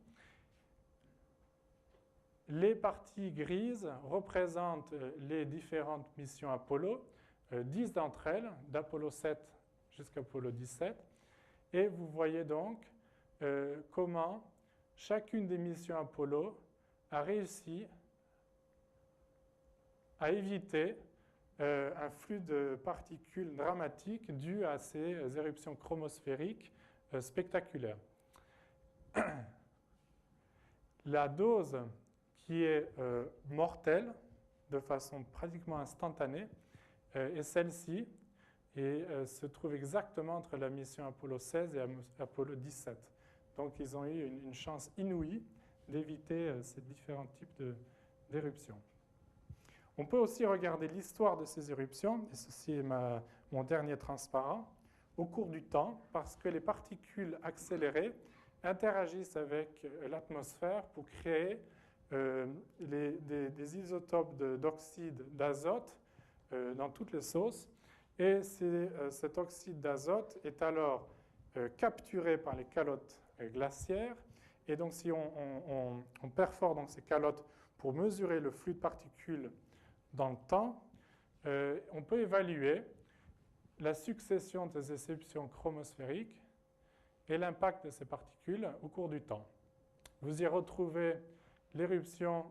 Les parties grises représentent les différentes missions Apollo, 10 d'entre elles, d'Apollo 7 jusqu'à Apollo 17. Et vous voyez donc comment chacune des missions Apollo a réussi à éviter un flux de particules dramatique dû à ces éruptions chromosphériques spectaculaires. La dose qui est mortelle de façon pratiquement instantanée est celle-ci et se trouve exactement entre la mission Apollo 16 et Apollo 17. Donc ils ont eu une chance inouïe d'éviter ces différents types d'éruptions. On peut aussi regarder l'histoire de ces éruptions, et ceci est mon dernier transparent, au cours du temps, parce que les particules accélérées interagissent avec l'atmosphère pour créer des isotopes d'oxyde d'azote dans toutes les sauces. Et cet oxyde d'azote est alors capturé par les calottes glaciaires. Et donc, si on perfore donc ces calottes pour mesurer le flux de particules dans le temps, on peut évaluer la succession des éruptions chromosphériques et l'impact de ces particules au cours du temps. Vous y retrouvez l'éruption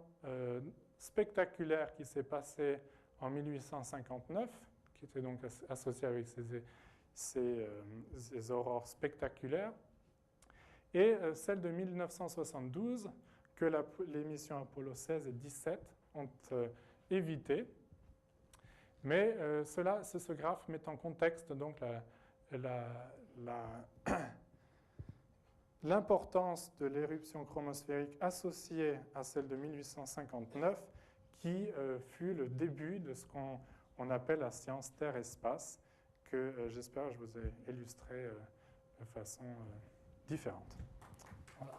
spectaculaire qui s'est passée en 1859, qui était donc associée avec ces aurores spectaculaires, et celle de 1972 que les missions Apollo 16 et 17 ont évité. Mais ce graphe met en contexte donc l'importance de l'éruption chromosphérique associée à celle de 1859, qui fut le début de ce qu'on appelle la science Terre-Espace, que j'espère je vous ai illustré de façon différente. Voilà.